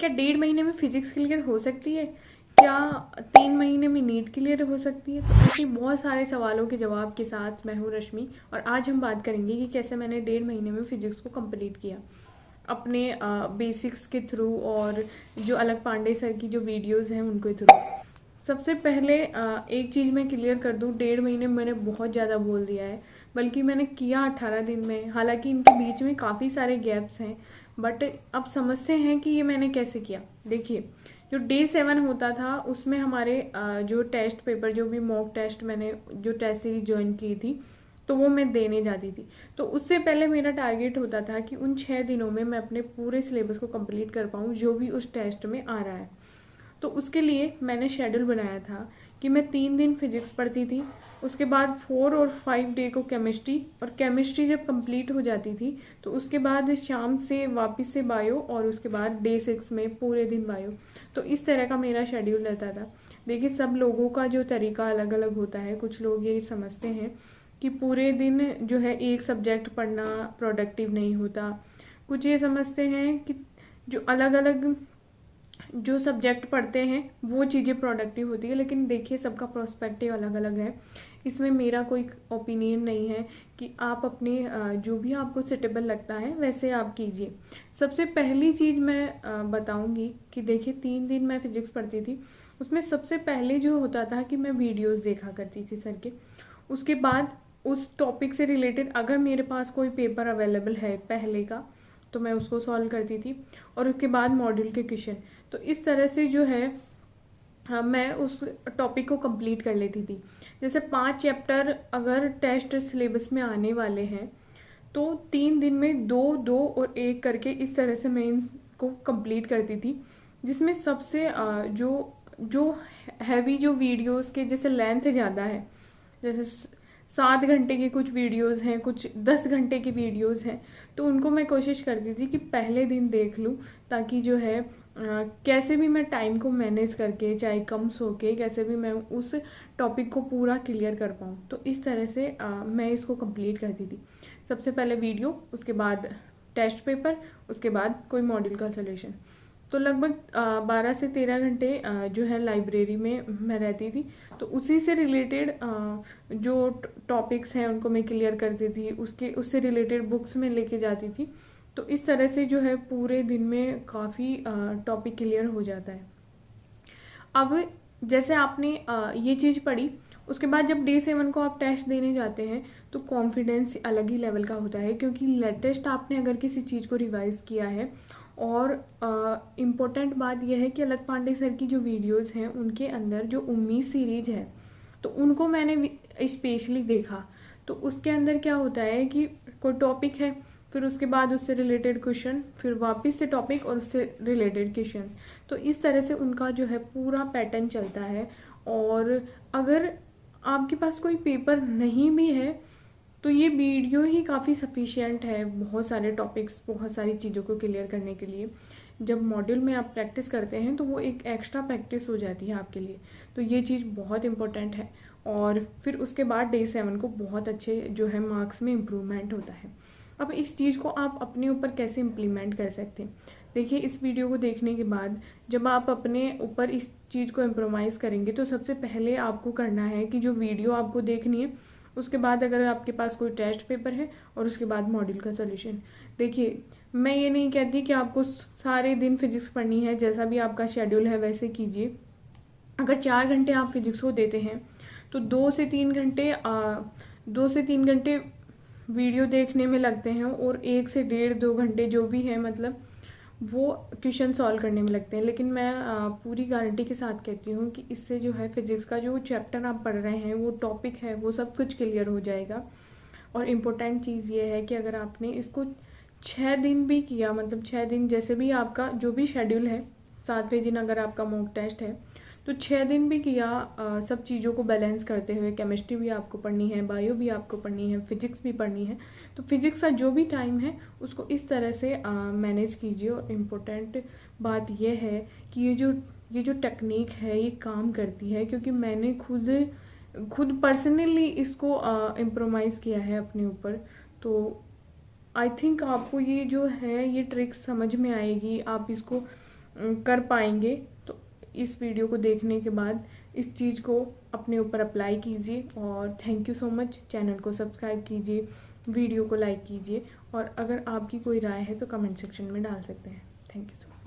क्या 1.5 महीने में फिजिक्स क्लियर हो सकती है? क्या 3 महीने में नीट क्लियर हो सकती है? तो ऐसे बहुत सारे सवालों के जवाब के साथ मैं हूँ रश्मि, और आज हम बात करेंगे कि कैसे मैंने 1.5 महीने में फिजिक्स को कंप्लीट किया अपने बेसिक्स के थ्रू, और जो अलग पांडे सर की जो वीडियोस हैं उनके थ्रू। सबसे पहले एक चीज़ मैं क्लियर कर दूँ, 1.5 महीने में मैंने बहुत ज़्यादा बोल दिया है, बल्कि मैंने किया 18 दिन में। हालांकि इनके बीच में काफ़ी सारे गैप्स हैं, बट अब समझते हैं कि ये मैंने कैसे किया। देखिए, जो डे 7 होता था उसमें हमारे जो टेस्ट पेपर, जो भी मॉक टेस्ट मैंने जो टेस्ट सीरीज ज्वाइन की थी, तो वो मैं देने जाती थी। तो उससे पहले मेरा टारगेट होता था कि उन 6 दिनों में मैं अपने पूरे सिलेबस को कंप्लीट कर पाऊँ जो भी उस टेस्ट में आ रहा है। तो उसके लिए मैंने शेड्यूल बनाया था कि मैं 3 दिन फिजिक्स पढ़ती थी, उसके बाद 4 और 5 डे को केमिस्ट्री, और केमिस्ट्री जब कंप्लीट हो जाती थी तो उसके बाद शाम से वापस से बायो, और उसके बाद डे 6 में पूरे दिन बायो। तो इस तरह का मेरा शेड्यूल रहता था। देखिए, सब लोगों का जो तरीका अलग अलग होता है। कुछ लोग ये समझते हैं कि पूरे दिन जो है एक सब्जेक्ट पढ़ना प्रोडक्टिव नहीं होता। कुछ ये समझते हैं कि जो अलग अलग जो सब्जेक्ट पढ़ते हैं वो चीज़ें प्रोडक्टिव होती है। लेकिन देखिए, सबका प्रोस्पेक्टिव अलग अलग है। इसमें मेरा कोई ओपिनियन नहीं है कि आप अपने जो भी आपको सुटेबल लगता है वैसे आप कीजिए। सबसे पहली चीज़ मैं बताऊंगी कि देखिए, 3 दिन मैं फिजिक्स पढ़ती थी। उसमें सबसे पहले जो होता था कि मैं वीडियोस देखा करती थी सर के। उसके बाद उस टॉपिक से रिलेटेड अगर मेरे पास कोई पेपर अवेलेबल है पहले का, तो मैं उसको सॉल्व करती थी, और उसके बाद मॉड्यूल के क्वेश्चन। तो इस तरह से जो है मैं उस टॉपिक को कंप्लीट कर लेती थी। जैसे 5 चैप्टर अगर टेस्ट सिलेबस में आने वाले हैं, तो 3 दिन में 2, 2 और 1 करके इस तरह से मैं इनको कंप्लीट करती थी। जिसमें सबसे जो जो हैवी जो वीडियोस के जैसे लेंथ ज़्यादा है, जैसे 7 घंटे की कुछ वीडियोस हैं, कुछ 10 घंटे की वीडियोस हैं, तो उनको मैं कोशिश करती थी कि पहले दिन देख लूँ, ताकि जो है कैसे भी मैं टाइम को मैनेज करके, चाहे कम सो के, कैसे भी मैं उस टॉपिक को पूरा क्लियर कर पाऊँ। तो इस तरह से मैं इसको कंप्लीट करती थी। सबसे पहले वीडियो, उसके बाद टेस्ट पेपर, उसके बाद कोई मॉड्यूल का सोल्यूशन। तो लगभग 12 से 13 घंटे जो है लाइब्रेरी में मैं रहती थी। तो उसी से रिलेटेड जो टॉपिक्स हैं उनको मैं क्लियर करती थी, उससे रिलेटेड बुक्स में लेके जाती थी। तो इस तरह से जो है पूरे दिन में काफ़ी टॉपिक क्लियर हो जाता है। अब जैसे आपने ये चीज़ पढ़ी, उसके बाद जब डे 7 को आप टेस्ट देने जाते हैं तो कॉन्फिडेंस अलग ही लेवल का होता है, क्योंकि लेटेस्ट आपने अगर किसी चीज़ को रिवाइज किया है। और इम्पोर्टेंट बात यह है कि अलग पांडे सर की जो वीडियोस हैं उनके अंदर जो उम्मीद सीरीज है, तो उनको मैंने स्पेशली देखा। तो उसके अंदर क्या होता है कि कोई टॉपिक है, फिर उसके बाद उससे रिलेटेड क्वेश्चन, फिर वापस से टॉपिक और उससे रिलेटेड क्वेश्चन। तो इस तरह से उनका जो है पूरा पैटर्न चलता है। और अगर आपके पास कोई पेपर नहीं भी है तो ये वीडियो ही काफ़ी सफिशिएंट है बहुत सारे टॉपिक्स, बहुत सारी चीज़ों को क्लियर करने के लिए। जब मॉड्यूल में आप प्रैक्टिस करते हैं तो वो एक एक्स्ट्रा प्रैक्टिस हो जाती है आपके लिए। तो ये चीज़ बहुत इंपॉर्टेंट है। और फिर उसके बाद डे 7 को बहुत अच्छे जो है मार्क्स में इम्प्रूवमेंट होता है। अब इस चीज़ को आप अपने ऊपर कैसे इम्प्लीमेंट कर सकते हैं? देखिए, इस वीडियो को देखने के बाद जब आप अपने ऊपर इस चीज़ को इम्प्रोवाइज़ करेंगे, तो सबसे पहले आपको करना है कि जो वीडियो आपको देखनी है, उसके बाद अगर आपके पास कोई टेस्ट पेपर है, और उसके बाद मॉड्यूल का सोल्यूशन। देखिए, मैं ये नहीं कहती कि आपको सारे दिन फिजिक्स पढ़नी है, जैसा भी आपका शेड्यूल है वैसे कीजिए। अगर 4 घंटे आप फिजिक्स को देते हैं तो 2 से 3 घंटे वीडियो देखने में लगते हैं, और 1 से 1.5-2 घंटे जो भी है, मतलब वो क्वेश्चन सॉल्व करने में लगते हैं। लेकिन मैं पूरी गारंटी के साथ कहती हूँ कि इससे जो है फिजिक्स का जो चैप्टर आप पढ़ रहे हैं, वो टॉपिक है, वो सब कुछ क्लियर हो जाएगा। और इम्पोर्टेंट चीज़ ये है कि अगर आपने इसको 6 दिन भी किया, मतलब 6 दिन जैसे भी आपका जो भी शेड्यूल है, 7वें दिन अगर आपका मॉक टेस्ट है, तो 6 दिन भी किया सब चीज़ों को बैलेंस करते हुए। केमिस्ट्री भी आपको पढ़नी है, बायो भी आपको पढ़नी है, फिजिक्स भी पढ़नी है। तो फिजिक्स का जो भी टाइम है उसको इस तरह से मैनेज कीजिए। और इम्पोर्टेंट बात यह है कि ये जो टेक्निक है ये काम करती है, क्योंकि मैंने खुद पर्सनली इसको इम्प्रोवाइज़ किया है अपने ऊपर। तो आई थिंक आपको ये जो है ये ट्रिक समझ में आएगी। आप इसको कर पाएंगे। तो इस वीडियो को देखने के बाद इस चीज़ को अपने ऊपर अप्लाई कीजिए। और thank you so much. Channel को सब्सक्राइब कीजिए, वीडियो को लाइक कीजिए, और अगर आपकी कोई राय है तो कमेंट सेक्शन में डाल सकते हैं। Thank you so much.